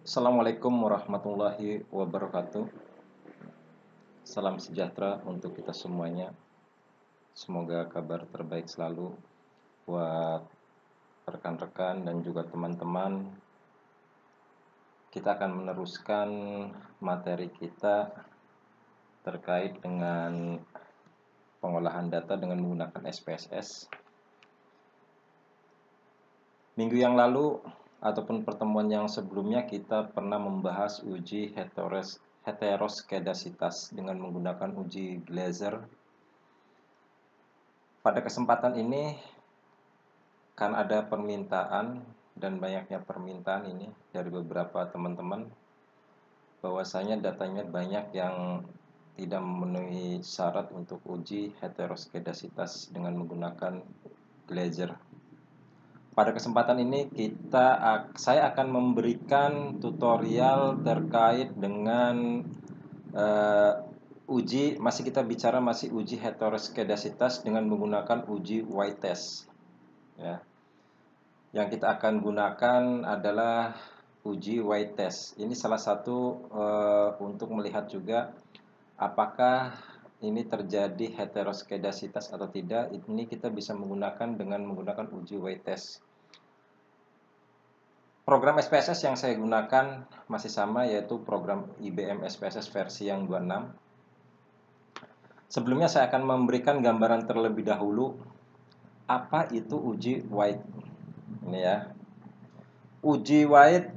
Assalamualaikum warahmatullahi wabarakatuh. Salam sejahtera untuk kita semuanya. Semoga kabar terbaik selalu buat rekan-rekan dan juga teman-teman. Kita akan meneruskan materi kita terkait dengan pengolahan data dengan menggunakan SPSS. Minggu yang lalu ataupun pertemuan yang sebelumnya kita pernah membahas uji heteroskedasitas dengan menggunakan uji Glaser. Pada kesempatan ini, kan ada permintaan dan banyaknya permintaan ini dari beberapa teman-teman bahwasanya datanya banyak yang tidak memenuhi syarat untuk uji heteroskedasitas dengan menggunakan Glaser. Pada kesempatan ini saya akan memberikan tutorial terkait dengan uji heteroskedasitas dengan menggunakan uji Y-test. Ya. Yang kita akan gunakan adalah uji Y-test. Ini salah satu untuk melihat juga apakah ini terjadi heteroskedasitas atau tidak. Ini kita bisa menggunakan dengan menggunakan uji Y-test. Program SPSS yang saya gunakan masih sama, yaitu program IBM SPSS versi yang 26. Sebelumnya saya akan memberikan gambaran terlebih dahulu apa itu uji White. Ini ya. Uji White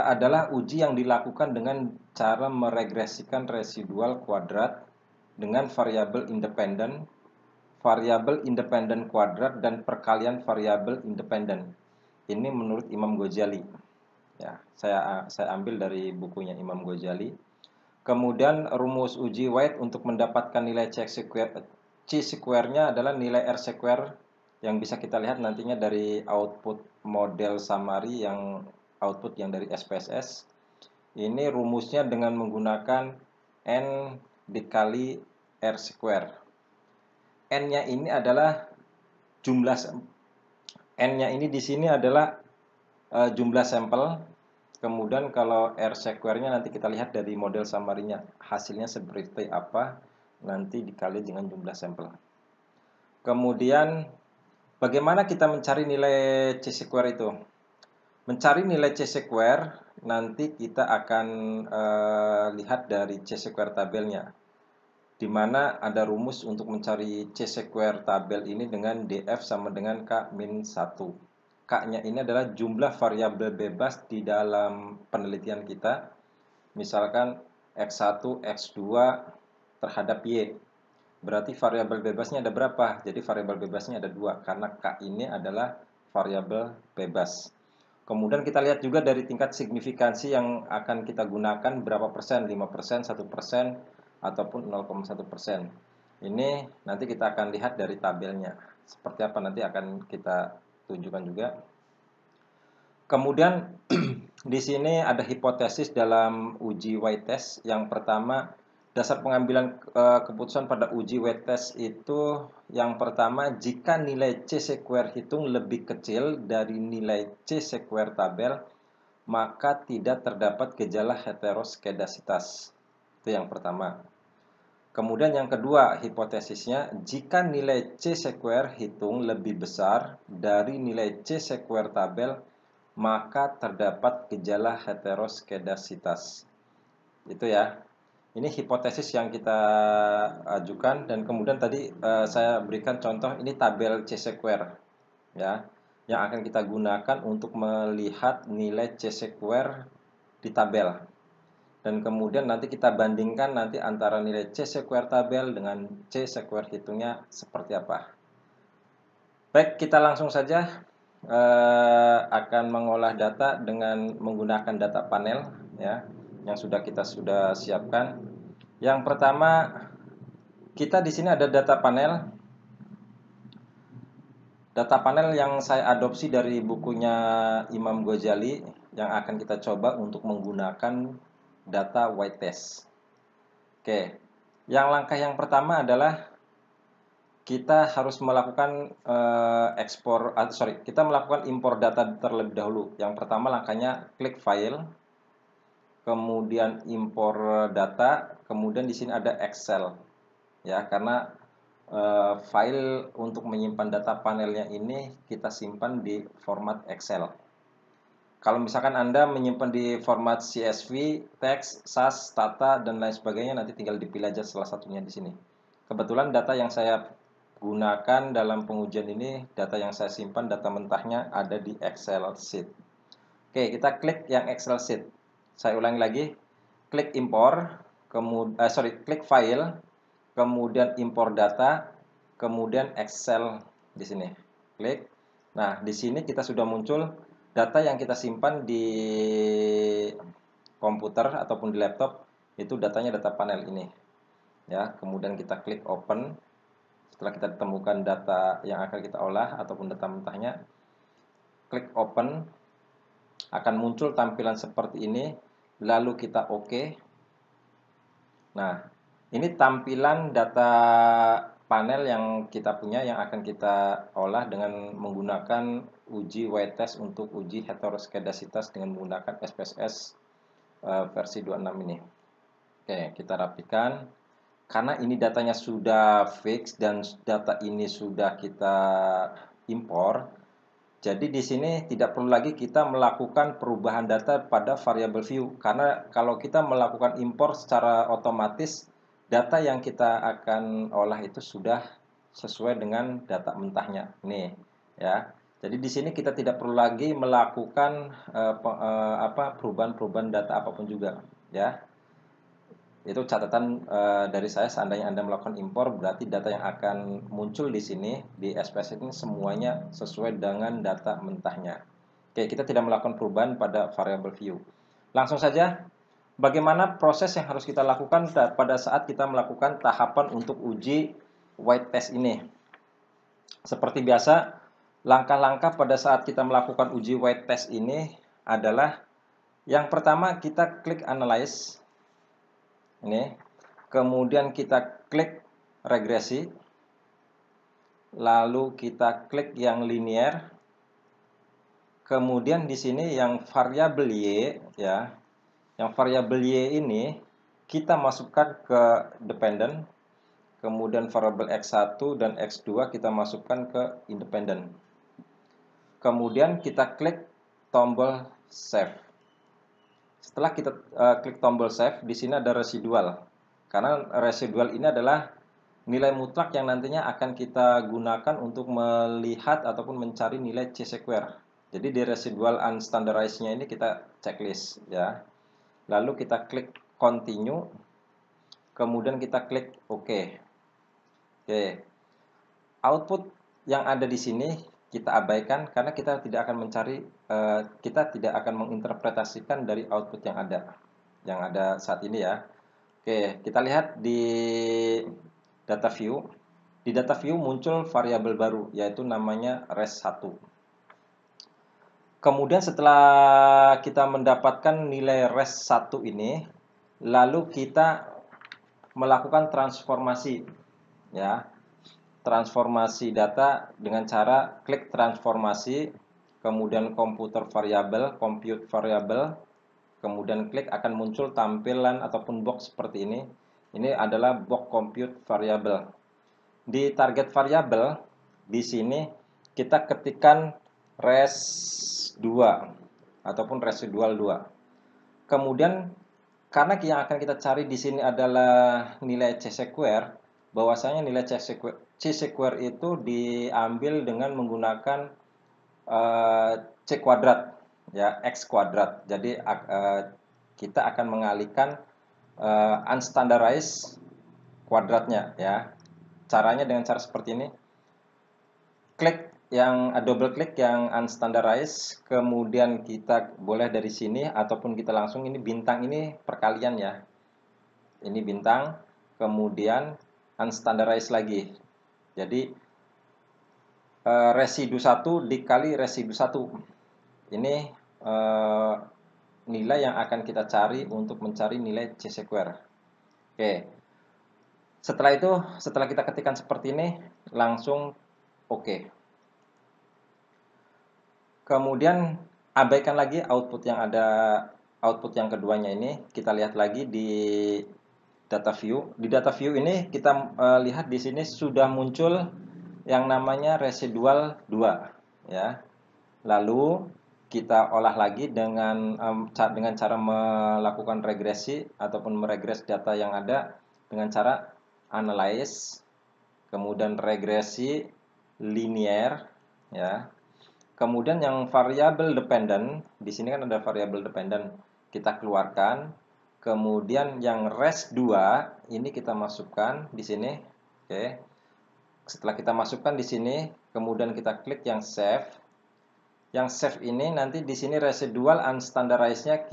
adalah uji yang dilakukan dengan cara meregresikan residual kuadrat dengan variabel independen kuadrat dan perkalian variabel independen. Ini menurut Imam Ghazali. Ya, saya ambil dari bukunya Imam Ghazali. Kemudian rumus uji White untuk mendapatkan nilai C-square-nya adalah nilai R-square yang bisa kita lihat nantinya dari output model summary yang output yang dari SPSS. Ini rumusnya dengan menggunakan N dikali R-square. N-nya ini adalah jumlah N-nya ini di sini adalah jumlah sampel. Kemudian kalau R-square-nya nanti kita lihat dari model summary-nya. Hasilnya seperti apa nanti dikali dengan jumlah sampel. Kemudian bagaimana kita mencari nilai C-square itu? Mencari nilai C-square nanti kita akan lihat dari C-square tabelnya. Di mana ada rumus untuk mencari C-square tabel ini dengan DF sama dengan K-1. K-nya ini adalah jumlah variabel bebas di dalam penelitian kita. Misalkan X1, X2 terhadap Y. Berarti variabel bebasnya ada berapa? Jadi variabel bebasnya ada 2, karena K ini adalah variabel bebas. Kemudian kita lihat juga dari tingkat signifikansi yang akan kita gunakan berapa persen, 5%, 1%, ataupun 0,1%. Ini nanti kita akan lihat dari tabelnya. Seperti apa nanti akan kita tunjukkan juga. Kemudian di sini ada hipotesis dalam uji Y-test. Yang pertama, dasar pengambilan keputusan pada uji Y-test itu yang pertama, jika nilai C-square hitung lebih kecil dari nilai C-square tabel, maka tidak terdapat gejala heteroskedasitas. Itu yang pertama. Kemudian yang kedua, hipotesisnya, jika nilai C-square hitung lebih besar dari nilai C-square tabel, maka terdapat gejala heteroskedasitas. Itu ya. Ini hipotesis yang kita ajukan, dan kemudian tadi saya berikan contoh, ini tabel C-square ya, yang akan kita gunakan untuk melihat nilai C-square di tabel. Dan kemudian nanti kita bandingkan nanti antara nilai C-square tabel dengan C-square hitungnya seperti apa. Baik, kita langsung saja akan mengolah data dengan menggunakan data panel ya, yang kita sudah siapkan. Yang pertama, kita di sini ada data panel. Data panel yang saya adopsi dari bukunya Imam Ghazali yang akan kita coba untuk menggunakan data Y-test. Oke, yang langkah yang pertama adalah kita harus melakukan kita melakukan impor data terlebih dahulu. Yang pertama langkahnya klik file, kemudian impor data, kemudian di sini ada Excel. Ya, karena file untuk menyimpan data panelnya ini kita simpan di format Excel. Kalau misalkan Anda menyimpan di format CSV, teks, SAS, data, dan lain sebagainya, nanti tinggal dipilih aja salah satunya di sini. Kebetulan data yang saya gunakan dalam pengujian ini, data yang saya simpan, data mentahnya ada di Excel sheet. Oke, kita klik yang Excel sheet. Saya ulangi lagi, klik impor, klik file, kemudian impor data, kemudian Excel di sini. Klik. Nah, di sini kita sudah muncul data yang kita simpan di komputer ataupun di laptop, itu datanya data panel ini. Ya, kemudian kita klik open. Setelah kita temukan data yang akan kita olah ataupun data mentahnya, klik open, akan muncul tampilan seperti ini, lalu kita OK. Nah, ini tampilan data panel yang kita punya yang akan kita olah dengan menggunakan uji y-test untuk uji heteroskedasitas dengan menggunakan SPSS versi 26 ini. Oke, kita rapikan. Karena ini datanya sudah fix dan data ini sudah kita impor, jadi di sini tidak perlu lagi kita melakukan perubahan data pada variable view. Karena kalau kita melakukan impor secara otomatis, data yang kita akan olah itu sudah sesuai dengan data mentahnya. Nih, ya. Jadi di sini kita tidak perlu lagi melakukan perubahan-perubahan data apapun juga, ya. Itu catatan dari saya, seandainya Anda melakukan impor, berarti data yang akan muncul di sini, di SPS ini semuanya sesuai dengan data mentahnya. Oke, kita tidak melakukan perubahan pada variable view. Langsung saja, bagaimana proses yang harus kita lakukan pada saat kita melakukan tahapan untuk uji white test ini. Seperti biasa, langkah-langkah pada saat kita melakukan uji white test ini adalah, yang pertama kita klik analyze. Ini, kemudian kita klik regresi, lalu kita klik yang linear, kemudian di sini yang variabel y, ya, yang variabel y ini kita masukkan ke dependent, kemudian variabel x1 dan x2 kita masukkan ke independent. Kemudian kita klik tombol save. Setelah kita klik tombol save, di sini ada residual. Karena residual ini adalah nilai mutlak yang nantinya akan kita gunakan untuk melihat ataupun mencari nilai C-square. Jadi di residual unstandarized-nya ini kita checklist, ya. Lalu kita klik continue, kemudian kita klik OK. Oke. Output yang ada di sini kita abaikan karena kita tidak akan mencari, kita tidak akan menginterpretasikan dari output yang ada saat ini, ya. Oke, kita lihat di data view. Di data view muncul variabel baru, yaitu namanya res1. Kemudian setelah kita mendapatkan nilai res1 ini, lalu kita melakukan transformasi, ya. Transformasi data dengan cara klik transformasi, kemudian komputer variabel, compute variabel, kemudian klik, akan muncul tampilan ataupun box seperti ini. Ini adalah box compute variabel. Di target variabel di sini kita ketikkan res2 ataupun residual 2. Kemudian karena yang akan kita cari di sini adalah nilai C-square, bahwasanya nilai C-square itu diambil dengan menggunakan C kuadrat, ya, X kuadrat. Jadi kita akan mengalihkan unstandarized kuadratnya, ya. Caranya dengan cara seperti ini. Klik yang double klik yang unstandarized, kemudian kita boleh dari sini ataupun kita langsung, ini bintang ini perkalian, ya. Ini bintang, kemudian unstandarized lagi. Jadi residu 1 dikali residu 1. Ini nilai yang akan kita cari untuk mencari nilai C-square. Oke. Setelah kita ketikkan seperti ini, langsung oke. Kemudian abaikan lagi output yang keduanya ini. Kita lihat lagi di data view. Di data view ini kita lihat di sini sudah muncul yang namanya residual 2 ya. Lalu kita olah lagi dengan cara melakukan regresi ataupun meregres data yang ada dengan cara analyze, kemudian regresi linear ya. Kemudian yang variable dependent, di sini kan ada variable dependent, kita keluarkan. Kemudian yang res 2 ini kita masukkan di sini. Oke. Setelah kita masukkan di sini, kemudian kita klik yang save. Yang save ini nanti di sini residual unstandarized-nya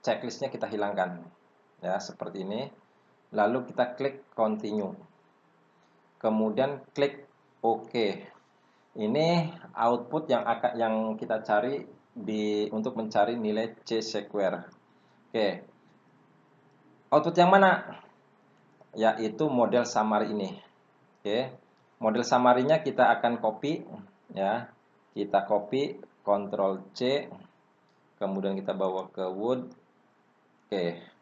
checklist-nya kita hilangkan. Ya, seperti ini. Lalu kita klik continue. Kemudian klik OK. Ini output yang kita cari untuk mencari nilai C-square. Oke. Output yang mana? Yaitu model summary ini. Oke. Model summary-nya kita akan copy ya. Kita copy, Ctrl C. Kemudian kita bawa ke Word. Oke.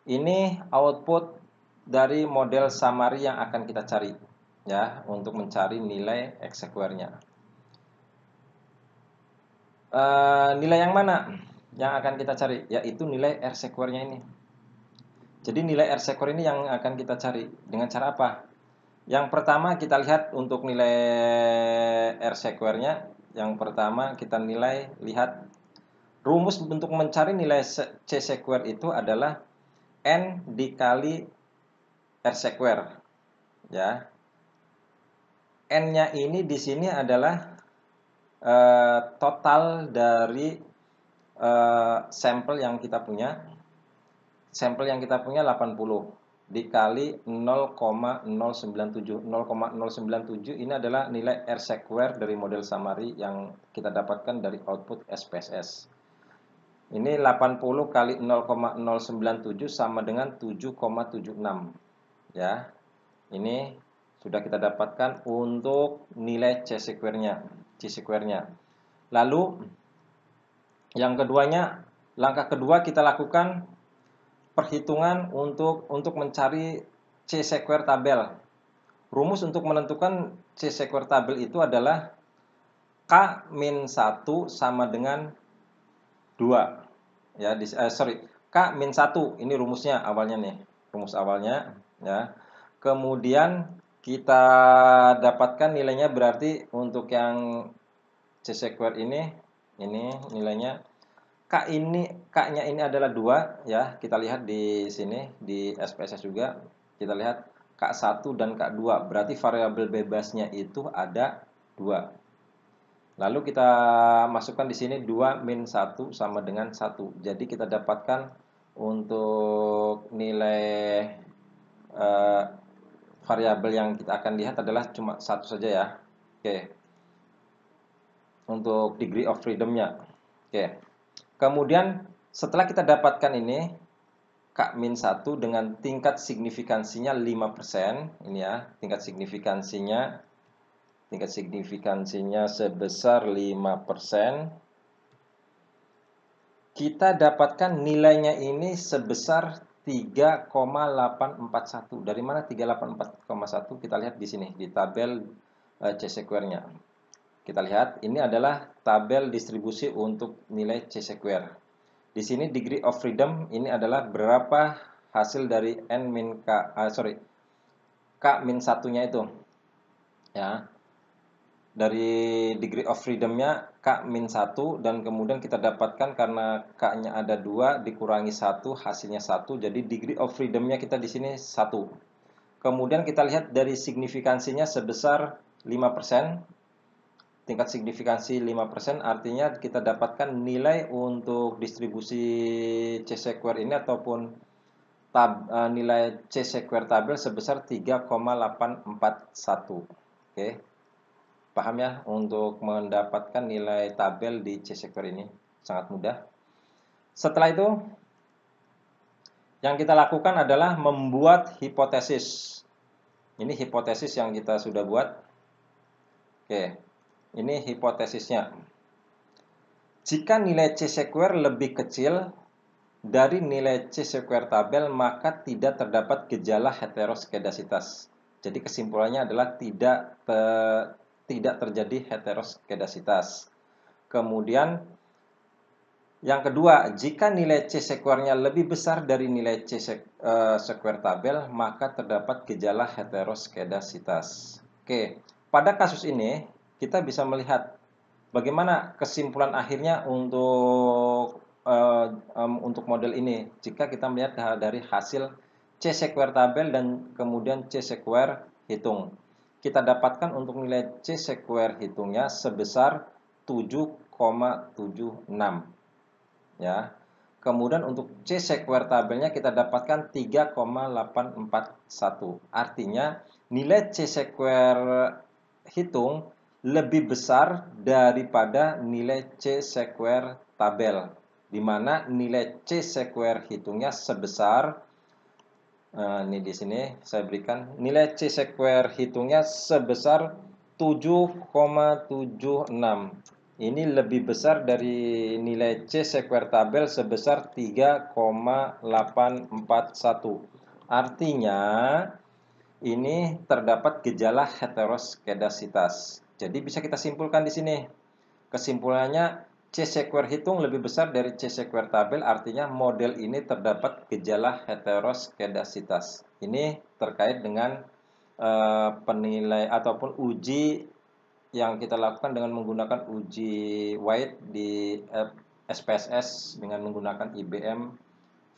Ini output dari model summary yang akan kita cari ya, untuk mencari nilai X-square-nya. Nilai yang mana yang akan kita cari? Yaitu nilai R-square-nya ini. Jadi nilai R-square ini yang akan kita cari. Dengan cara apa? Yang pertama kita lihat untuk nilai R-square-nya. Yang pertama kita lihat rumus untuk mencari nilai C-square itu adalah N dikali R-square. Ya. N-nya ini di sini adalah total dari sampel yang kita punya. Sampel yang kita punya 80 dikali 0,097. 0,097 ini adalah nilai R-square dari model summary yang kita dapatkan dari output SPSS. Ini 80 kali 0,097 sama dengan 7,76 ya. Ini sudah kita dapatkan untuk nilai C-square-nya. Lalu yang keduanya, langkah kedua kita lakukan perhitungan untuk mencari C-square tabel. Rumus untuk menentukan C-square tabel itu adalah K-1 sama dengan 2. Ya, K-1 ini rumusnya awalnya nih. Rumus awalnya ya. Kemudian kita dapatkan nilainya, berarti untuk yang C-square ini nilainya K-nya ini adalah 2 ya. Kita lihat di sini di SPSS juga. Kita lihat K1 dan K2. Berarti variabel bebasnya itu ada 2. Lalu kita masukkan di sini 2 min 1 sama dengan 1. Jadi kita dapatkan untuk nilai variabel yang kita akan lihat adalah cuma 1 saja ya. Oke. Untuk degree of freedom-nya. Oke. Kemudian setelah kita dapatkan ini K-1 dengan tingkat signifikansinya 5%, ini ya, tingkat signifikansinya sebesar 5%. Kita dapatkan nilainya ini sebesar 3,841. Dari mana 3,841? Kita lihat di sini di tabel C-square-nya. Kita lihat ini adalah tabel distribusi untuk nilai C-square. Di sini degree of freedom ini adalah berapa hasil dari K-1-nya itu. Ya. Dari degree of freedom-nya K-1 dan kemudian kita dapatkan karena K-nya ada 2 dikurangi 1 hasilnya 1. Jadi degree of freedom-nya kita di sini 1. Kemudian kita lihat dari signifikansinya sebesar 5%. Tingkat signifikansi 5% artinya kita dapatkan nilai untuk distribusi C-square ini ataupun nilai C-square tabel sebesar 3,841. Oke. Paham ya, untuk mendapatkan nilai tabel di C-square ini sangat mudah. Setelah itu Yang kita lakukan adalah membuat hipotesis. Ini hipotesis yang kita sudah buat. Oke, ini hipotesisnya. Jika nilai C sekuer lebih kecil dari nilai C sekuer tabel, maka tidak terdapat gejala heteroskedasitas. Jadi kesimpulannya adalah tidak terjadi heteroskedasitas. Kemudian yang kedua, jika nilai C sekuernya lebih besar dari nilai C sekuer tabel, maka terdapat gejala heteroskedasitas. Oke, pada kasus ini kita bisa melihat bagaimana kesimpulan akhirnya untuk model ini jika kita melihat dari hasil C sekuer tabel dan kemudian C sekuer hitung. Kita dapatkan untuk nilai C sekuer hitungnya sebesar 7,76 ya. Kemudian untuk C sekuer tabelnya kita dapatkan 3,841. Artinya nilai C sekuer hitung lebih besar daripada nilai C sekuer tabel, di mana nilai C sekuer hitungnya sebesar ini di sini saya berikan nilai C sekuer hitungnya sebesar 7,76. Ini lebih besar dari nilai C sekuer tabel sebesar 3,841. Artinya ini terdapat gejala heteroskedasitas. Jadi bisa kita simpulkan di sini. Kesimpulannya C sekuer hitung lebih besar dari C sekuer tabel, artinya model ini terdapat gejala heteroskedasitas. Ini terkait dengan penilai ataupun uji yang kita lakukan dengan menggunakan uji White di SPSS dengan menggunakan IBM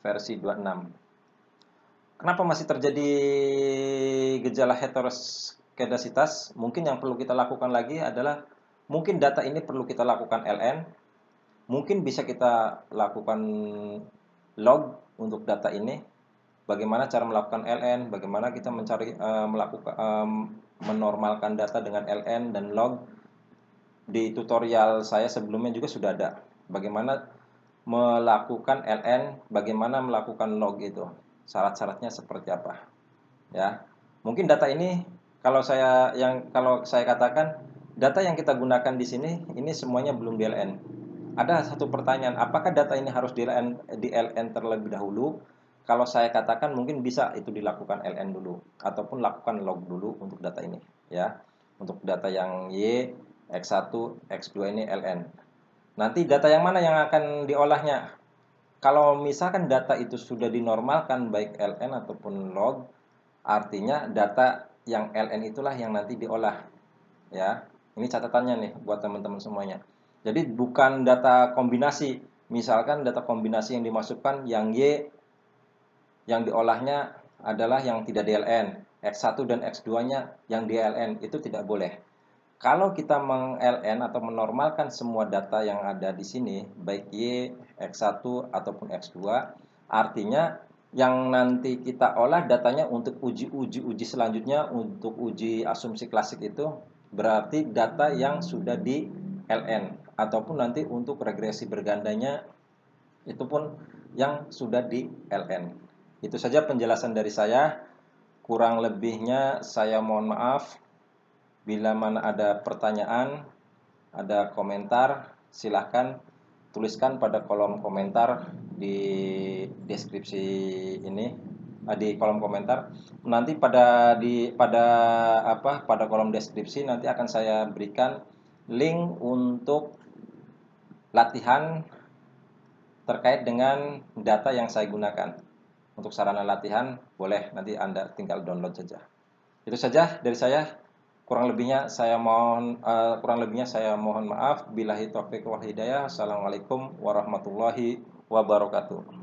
versi 26. Kenapa masih terjadi gejala heteroskedasitas? Mungkin yang perlu kita lakukan lagi adalah mungkin data ini perlu kita lakukan LN. Mungkin bisa kita lakukan log untuk data ini. Bagaimana cara melakukan LN? Bagaimana kita mencari menormalkan data dengan LN dan log? Di tutorial saya sebelumnya juga sudah ada. Bagaimana melakukan LN? Bagaimana melakukan log itu? Syarat-syaratnya seperti apa ya. Mungkin data ini kalau saya katakan data yang kita gunakan di sini ini semuanya belum DLN. Ada satu pertanyaan, apakah data ini harus DLN terlebih dahulu? Kalau saya katakan mungkin bisa itu dilakukan LN dulu ataupun lakukan log dulu untuk data ini ya. Untuk data yang Y, X1, X2 ini LN. Nanti data yang mana yang akan diolahnya? Kalau misalkan data itu sudah dinormalkan baik LN ataupun log, artinya data yang LN itulah yang nanti diolah. Ya, ini catatannya nih buat teman-teman semuanya. Jadi bukan data kombinasi. Misalkan data kombinasi yang dimasukkan yang Y yang diolahnya adalah yang tidak DLN. X1 dan X2-nya yang DLN itu tidak boleh. Kalau kita meng-LN atau menormalkan semua data yang ada di sini, baik Y, X1 ataupun X2, artinya yang nanti kita olah datanya untuk uji selanjutnya, untuk uji asumsi klasik itu, berarti data yang sudah di LN, ataupun nanti untuk regresi bergandanya, itu pun yang sudah di LN. Itu saja penjelasan dari saya, kurang lebihnya saya mohon maaf. Bila mana ada pertanyaan, ada komentar, silahkan tuliskan pada kolom komentar di deskripsi ini, di kolom komentar. Nanti pada kolom deskripsi nanti akan saya berikan link untuk latihan terkait dengan data yang saya gunakan. Untuk sarana latihan boleh nanti Anda tinggal download saja. Itu saja dari saya. Kurang lebihnya saya mohon maaf. Billahi taufiq wal hidayah. Assalamualaikum warahmatullahi wabarakatuh.